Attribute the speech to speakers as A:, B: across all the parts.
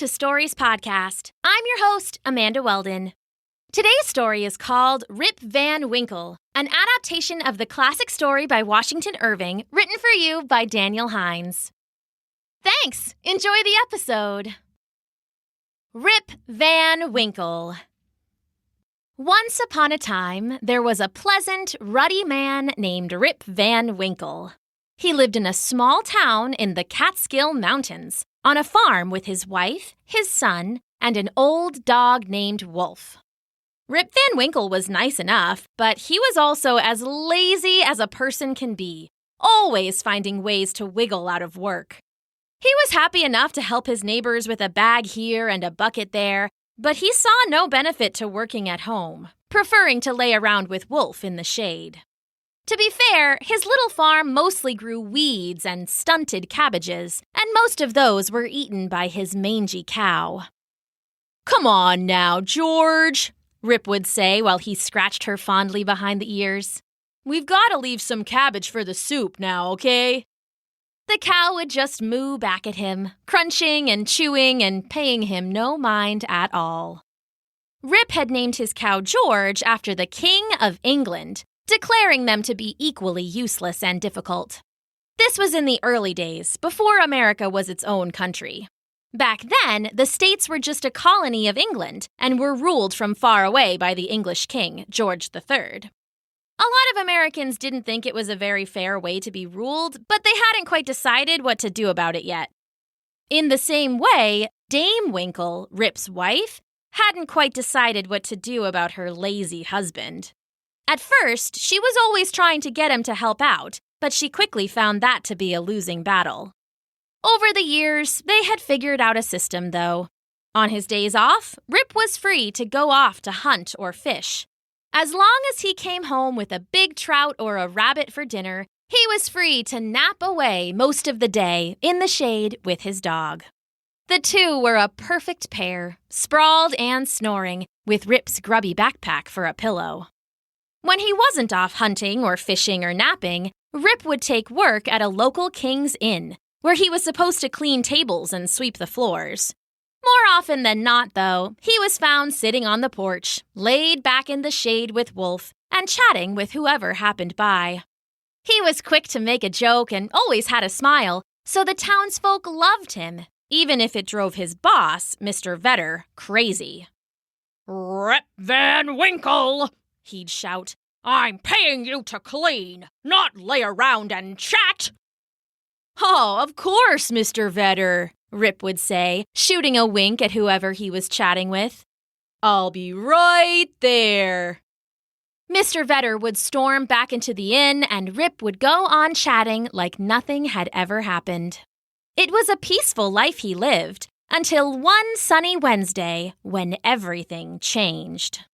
A: to Stories Podcast. I'm your host, Amanda Weldin. Today's story is called Rip Van Winkle, an adaptation of the classic story by Washington Irving, written for you by Daniel Hinds. Thanks! Enjoy the episode. Rip Van Winkle. Once upon a time, there was a pleasant, ruddy man named Rip Van Winkle. He lived in a small town in the Catskill Mountains, on a farm with his wife, his son, and an old dog named Wolf. Rip Van Winkle was nice enough, but he was also as lazy as a person can be, always finding ways to wiggle out of work. He was happy enough to help his neighbors with a bag here and a bucket there, but he saw no benefit to working at home, preferring to lay around with Wolf in the shade. To be fair, his little farm mostly grew weeds and stunted cabbages, and most of those were eaten by his mangy cow. "Come on now, George," Rip would say while he scratched her fondly behind the ears. "We've got to leave some cabbage for the soup now, okay?" The cow would just moo back at him, crunching and chewing and paying him no mind at all. Rip had named his cow George after the King of England, declaring them to be equally useless and difficult. This was in the early days, before America was its own country. Back then, the states were just a colony of England and were ruled from far away by the English king, George III. A lot of Americans didn't think it was a very fair way to be ruled, but they hadn't quite decided what to do about it yet. In the same way, Dame Winkle, Rip's wife, hadn't quite decided what to do about her lazy husband. At first, she was always trying to get him to help out, but she quickly found that to be a losing battle. Over the years, they had figured out a system, though. On his days off, Rip was free to go off to hunt or fish. As long as he came home with a big trout or a rabbit for dinner, he was free to nap away most of the day in the shade with his dog. The two were a perfect pair, sprawled and snoring, with Rip's grubby backpack for a pillow. When he wasn't off hunting or fishing or napping, Rip would take work at a local King's Inn, where he was supposed to clean tables and sweep the floors. More often than not, though, he was found sitting on the porch, laid back in the shade with Wolf, and chatting with whoever happened by. He was quick to make a joke and always had a smile, so the townsfolk loved him, even if it drove his boss, Mr. Vedder, crazy. "Rip Van Winkle!" he'd shout. "I'm paying you to clean, not lay around and chat!" "Oh, of course, Mr. Vedder," Rip would say, shooting a wink at whoever he was chatting with. "I'll be right there." Mr. Vedder would storm back into the inn, and Rip would go on chatting like nothing had ever happened. It was a peaceful life he lived, until one sunny Wednesday when everything changed.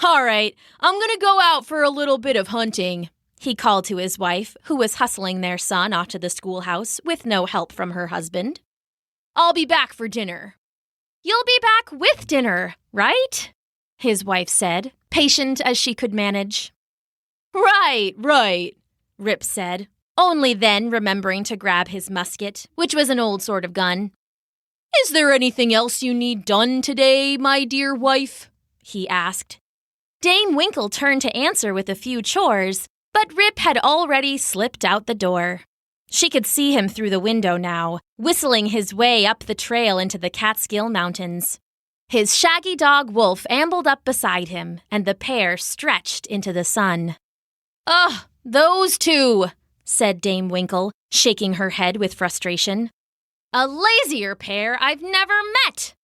A: "All right, I'm gonna go out for a little bit of hunting," he called to his wife, who was hustling their son off to the schoolhouse with no help from her husband. "I'll be back for dinner." "You'll be back with dinner, right?" his wife said, patient as she could manage. Right, Rip said, only then remembering to grab his musket, which was an old sort of gun. "Is there anything else you need done today, my dear wife?" he asked. Dame Winkle turned to answer with a few chores, but Rip had already slipped out the door. She could see him through the window now, whistling his way up the trail into the Catskill Mountains. His shaggy dog Wolf ambled up beside him, and the pair stretched into the sun. "Ugh, those two," said Dame Winkle, shaking her head with frustration. "A lazier pair I've never met."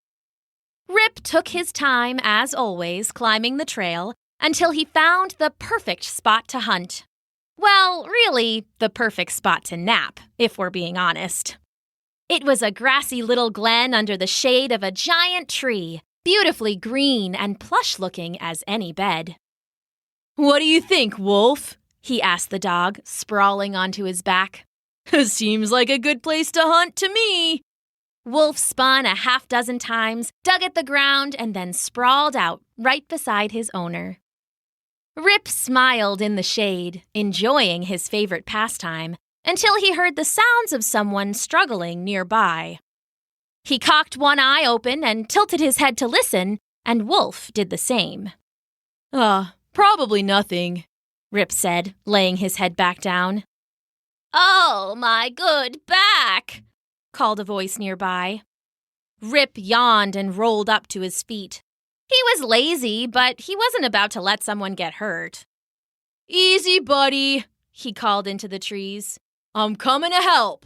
A: Rip took his time, as always, climbing the trail until he found the perfect spot to hunt. Well, really, the perfect spot to nap, if we're being honest. It was a grassy little glen under the shade of a giant tree, beautifully green and plush-looking as any bed. "What do you think, Wolf?" he asked the dog, sprawling onto his back. "Seems like a good place to hunt to me." Wolf spun a half-dozen times, dug at the ground, and then sprawled out right beside his owner. Rip smiled in the shade, enjoying his favorite pastime, until he heard the sounds of someone struggling nearby. He cocked one eye open and tilted his head to listen, and Wolf did the same.
B: Probably nothing,"
A: Rip said, laying his head back down. "Oh, my good back!" called a voice nearby. Rip yawned and rolled up to his feet. He was lazy, but he wasn't about to let someone get hurt.
B: "Easy, buddy," he called into the trees. "I'm coming to help."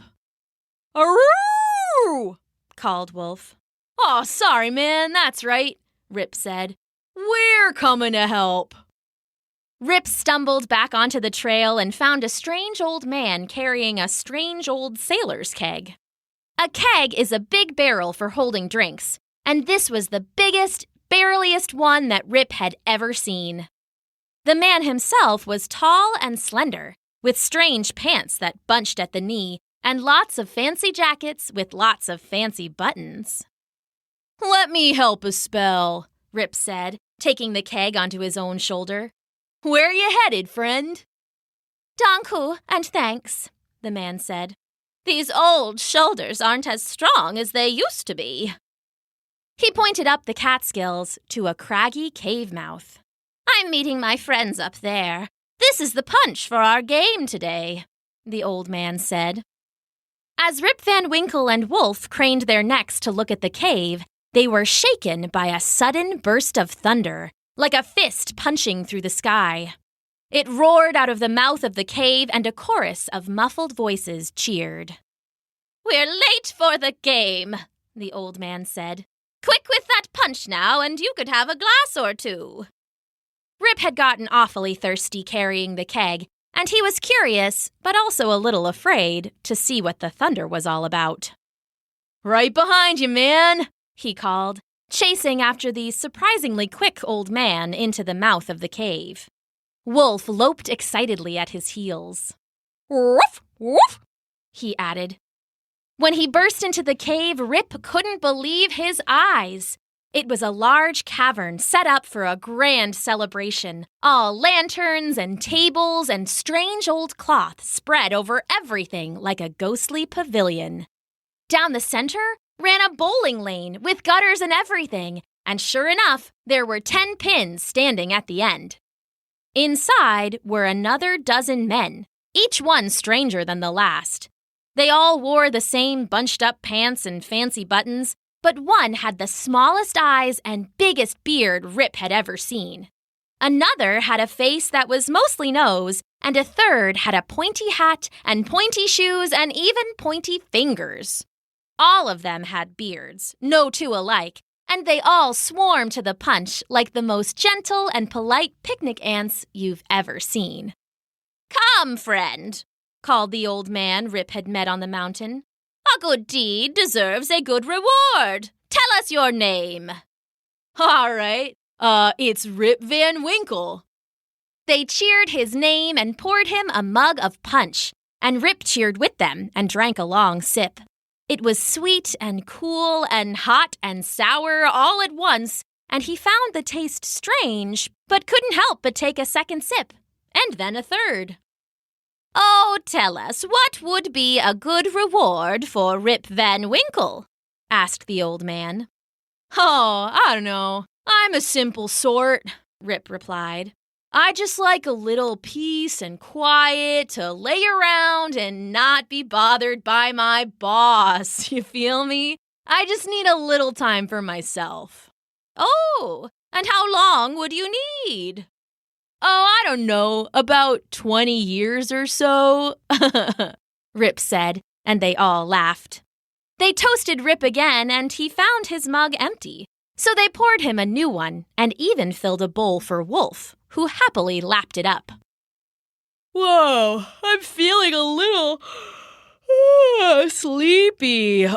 B: "Aroo!" called Wolf. "Oh, sorry, man, that's right," Rip said. "We're coming to help."
A: Rip stumbled back onto the trail and found a strange old man carrying a strange old sailor's keg. A keg is a big barrel for holding drinks, and this was the biggest, barreliest one that Rip had ever seen. The man himself was tall and slender, with strange pants that bunched at the knee, and lots of fancy jackets with lots of fancy buttons.
B: "Let me help a spell,"
A: Rip said, taking the keg onto his own shoulder.
B: "Where you headed, friend?"
A: "Danku, and thanks," the man said. "These old shoulders aren't as strong as they used to be." He pointed up the Catskills to a craggy cave mouth. "I'm meeting my friends up there. This is the punch for our game today," the old man said. As Rip Van Winkle and Wolf craned their necks to look at the cave, they were shaken by a sudden burst of thunder, like a fist punching through the sky. It roared out of the mouth of the cave, and a chorus of muffled voices cheered. "We're late for the game," the old man said. "Quick with that punch now, and you could have a glass or two." Rip had gotten awfully thirsty carrying the keg, and he was curious, but also a little afraid, to see what the thunder was all about.
B: "Right behind you, man,"
A: he called, chasing after the surprisingly quick old man into the mouth of the cave. Wolf loped excitedly at his heels. "Woof, woof," he added. When he burst into the cave, Rip couldn't believe his eyes. It was a large cavern set up for a grand celebration, all lanterns and tables and strange old cloth spread over everything like a ghostly pavilion. Down the center ran a bowling lane with gutters and everything, and sure enough, there were 10 pins standing at the end. Inside were another dozen men, each one stranger than the last. They all wore the same bunched-up pants and fancy buttons, but one had the smallest eyes and biggest beard Rip had ever seen. Another had a face that was mostly nose, and a third had a pointy hat and pointy shoes and even pointy fingers. All of them had beards, no two alike, and they all swarmed to the punch like the most gentle and polite picnic ants you've ever seen. "Come, friend," called the old man Rip had met on the mountain. "A good deed deserves a good reward. Tell us your name."
B: "All right, it's Rip Van Winkle."
A: They cheered his name and poured him a mug of punch, and Rip cheered with them and drank a long sip. It was sweet and cool and hot and sour all at once, and he found the taste strange, but couldn't help but take a second sip, and then a third. "Oh, tell us, what would be a good reward for Rip Van Winkle?" asked the old man.
B: "Oh, I don't know. I'm a simple sort," Rip replied. "I just like a little peace and quiet to lay around and not be bothered by my boss, you feel me? I just need a little time for myself."
A: "Oh, and how long would you need?"
B: "Oh, I don't know, about 20 years or so,"
A: Rip said, and they all laughed. They toasted Rip again, and he found his mug empty, so they poured him a new one and even filled a bowl for Wolf, who happily lapped it up.
B: "Whoa, I'm feeling a little sleepy,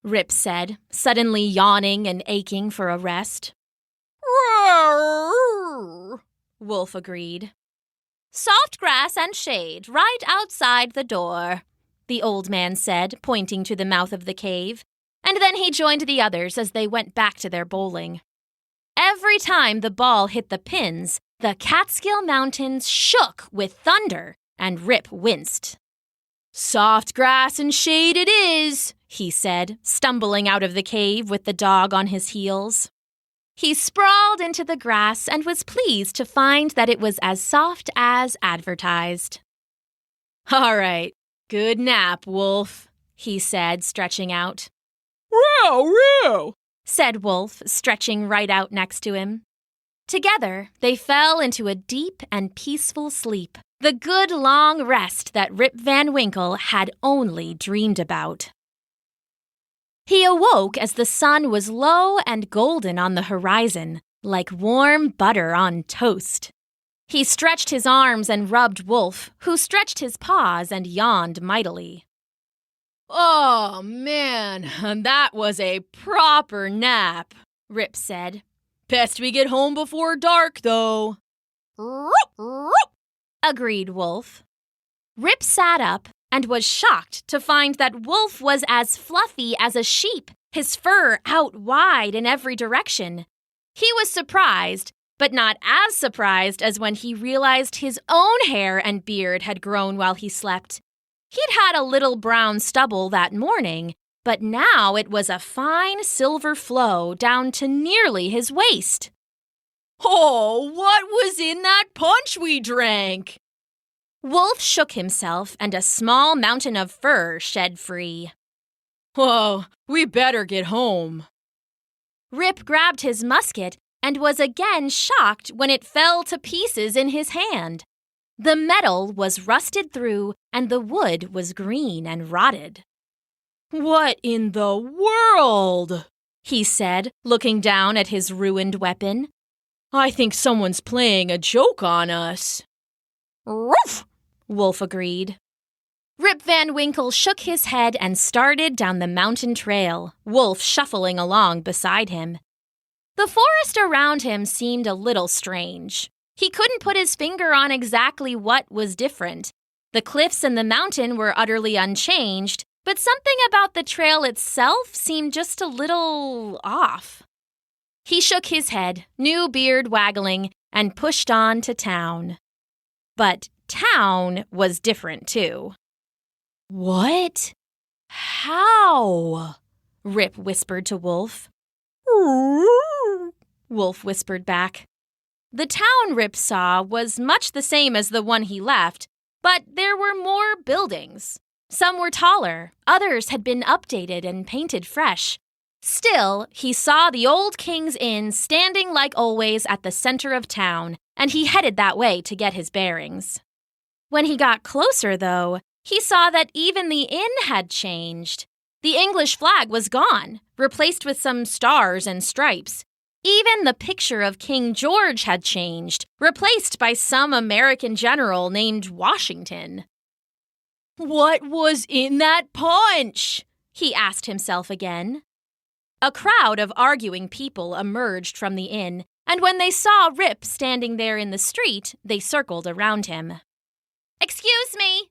A: Rip said, suddenly yawning and aching for a rest. Wolf agreed. "Soft grass and shade right outside the door," the old man said, pointing to the mouth of the cave, and then he joined the others as they went back to their bowling. Every time the ball hit the pins, the Catskill Mountains shook with thunder, and Rip winced.
B: Soft grass and shade it is, he said, stumbling out of the cave with the dog on his heels. He sprawled into the grass and was pleased to find that it was as soft as advertised. All right, good nap, Wolf, he said, stretching out.
C: Row, row,
B: said Wolf, stretching right out next to him. Together, they fell into a deep and peaceful sleep, the good long rest that Rip Van Winkle had only dreamed about. He awoke as the sun was low and golden on the horizon, like warm butter on toast. He stretched his arms and rubbed Wolf, who stretched his paws and yawned mightily. Oh, man, that was a proper nap, Rip said. Best we get home before dark, though. Agreed Wolf. Rip sat up and was shocked to find that Wolf was as fluffy as a sheep, his fur out wide in every direction. He was surprised, but not as surprised as when he realized his own hair and beard had grown while he slept. He'd had a little brown stubble that morning, but now it was a fine silver flow down to nearly his waist. Oh, what was in that punch we drank? Wolf shook himself, and a small mountain of fur shed free. Whoa, we better get home. Rip grabbed his musket and was again shocked when it fell to pieces in his hand. The metal was rusted through, and the wood was green and rotted. What in the world? He said, looking down at his ruined weapon. I think someone's playing a joke on us. Roof! Wolf agreed. Rip Van Winkle shook his head and started down the mountain trail, Wolf shuffling along beside him. The forest around him seemed a little strange. He couldn't put his finger on exactly what was different. The cliffs and the mountain were utterly unchanged, but something about the trail itself seemed just a little off. He shook his head, new beard waggling, and pushed on to town. But town was different, too. What? How? Rip whispered to Wolf. Wolf whispered back. The town Rip saw was much the same as the one he left, but there were more buildings. Some were taller, others had been updated and painted fresh. Still, he saw the old King's Inn standing like always at the center of town, and he headed that way to get his bearings. When he got closer, though, he saw that even the inn had changed. The English flag was gone, replaced with some stars and stripes. Even the picture of King George had changed, replaced by some American general named Washington. What was in that punch? He asked himself again. A crowd of arguing people emerged from the inn, and when they saw Rip standing there in the street, they circled around him. Excuse me.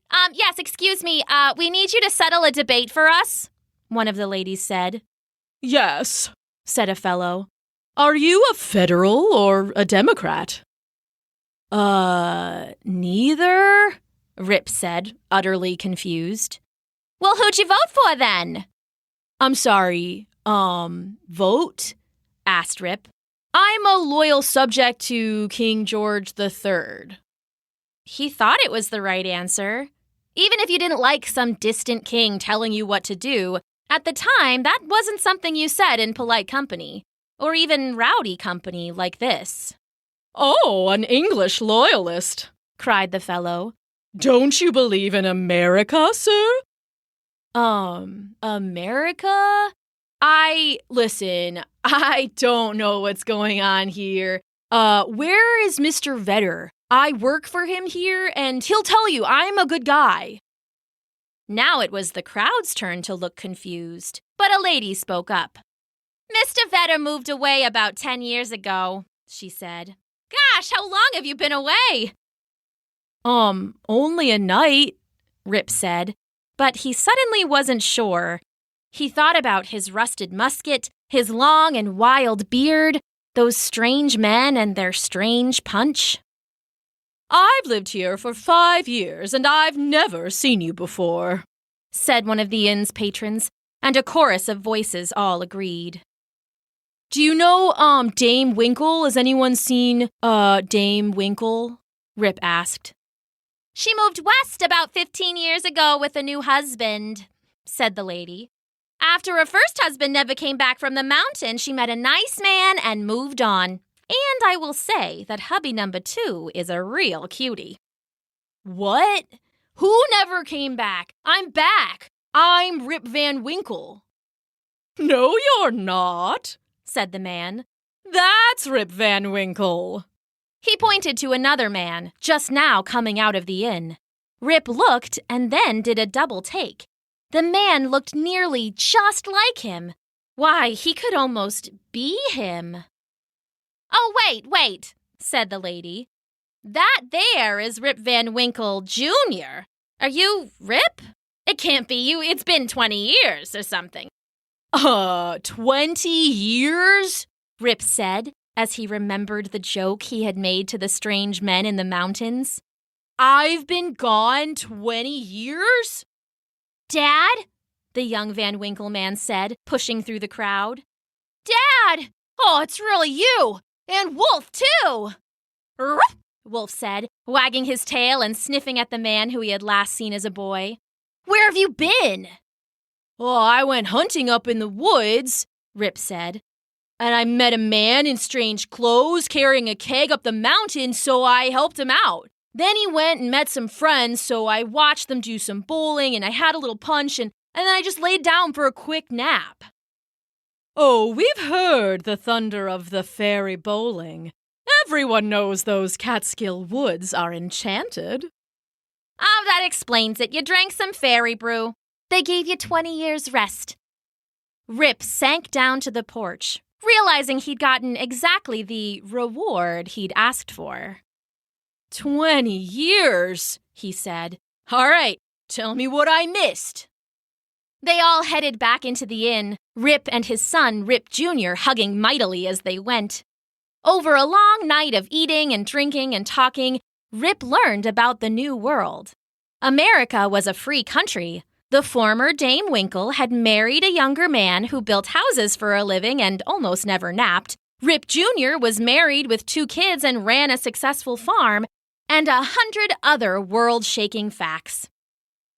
B: Excuse me. We need you to settle a debate for us, one of the ladies said.
C: Yes,
B: said a fellow.
C: Are you a federal or a Democrat?
B: Neither, Rip said, utterly confused. Well, who'd you vote for then?
C: I'm sorry, vote?
B: Asked Rip.
C: I'm a loyal subject to King George III.
B: He thought it was the right answer. Even if you didn't like some distant king telling you what to do, at the time, that wasn't something you said in polite company, or even rowdy company like this.
C: Oh, an English loyalist, cried the fellow. Don't you believe in America, sir?
B: America?
C: Listen, I don't know what's going on here. Where is Mr. Vedder? I work for him here, and he'll tell you I'm a good guy.
B: Now it was the crowd's turn to look confused, but a lady spoke up. Mr. Vedder moved away about 10 years ago, she said. Gosh, how long have you been away?
C: Only a night,
B: Rip said, but he suddenly wasn't sure. He thought about his rusted musket, his long and wild beard, those strange men and their strange punch.
C: I've lived here for 5 years, and I've never seen you before,"
A: said one of the inn's patrons, and a chorus of voices all agreed.
C: "Do you know, Dame Winkle? Has anyone seen, Dame Winkle?" Rip asked.
A: "She moved west about 15 years ago with a new husband," said the lady. "After her first husband never came back from the mountain, she met a nice man and moved on. And I will say that hubby number 2 is a real cutie."
C: "What? Who never came back? I'm back. I'm Rip Van Winkle." "No, you're not," said the man. "That's Rip Van Winkle."
A: He pointed to another man, just now coming out of the inn. Rip looked and then did a double take. The man looked nearly just like him. Why, he could almost be him. "Oh, wait," said the lady. "That there is Rip Van Winkle Jr. Are you Rip? It can't be you. It's been 20 years or something."
C: 20 years?
A: Rip said, as he remembered the joke he had made to the strange men in the mountains.
C: "I've been gone 20 years?
A: "Dad?" the young Van Winkle man said, pushing through the crowd. "Dad! Oh, it's really you! And Wolf, too!" "Ruff!" Wolf said, wagging his tail and sniffing at the man who he had last seen as a boy. "Where have you been?"
C: "Oh, I went hunting up in the woods," Rip said. "And I met a man in strange clothes carrying a keg up the mountain, so I helped him out. Then he went and met some friends, so I watched them do some bowling, and I had a little punch, and then I just laid down for a quick nap." "Oh, we've heard the thunder of the fairy bowling. Everyone knows those Catskill woods are enchanted."
A: "Oh, that explains it. You drank some fairy brew. They gave you 20 years' rest." Rip sank down to the porch, realizing he'd gotten exactly the reward he'd asked for.
C: 20 years, he said. "All right, tell me what I missed."
A: They all headed back into the inn, Rip and his son, Rip Jr., hugging mightily as they went. Over a long night of eating and drinking and talking, Rip learned about the new world. America was a free country. The former Dame Winkle had married a younger man who built houses for a living and almost never napped. Rip Jr. was married with 2 kids and ran a successful farm, and 100 other world-shaking facts.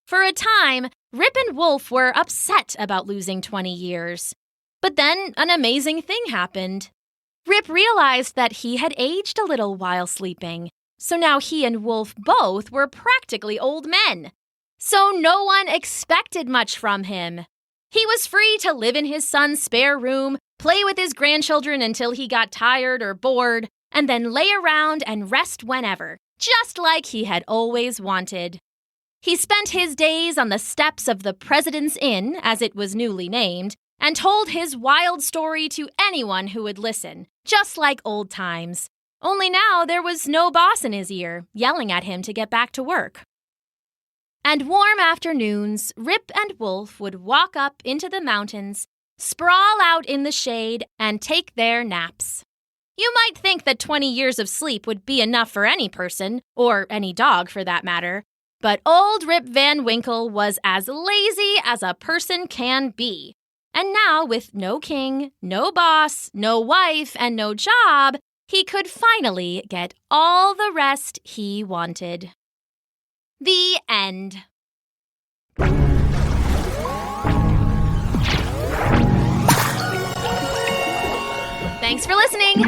A: For a time, Rip and Wolf were upset about losing 20 years. But then an amazing thing happened. Rip realized that he had aged a little while sleeping, so now he and Wolf both were practically old men. So no one expected much from him. He was free to live in his son's spare room, play with his grandchildren until he got tired or bored, and then lay around and rest whenever, just like he had always wanted. He spent his days on the steps of the President's Inn, as it was newly named, and told his wild story to anyone who would listen, just like old times. Only now there was no boss in his ear, yelling at him to get back to work. And warm afternoons, Rip and Wolf would walk up into the mountains, sprawl out in the shade, and take their naps. You might think that 20 years of sleep would be enough for any person, or any dog for that matter, but old Rip Van Winkle was as lazy as a person can be. And now, with no king, no boss, no wife, and no job, he could finally get all the rest he wanted. The end. Thanks for listening.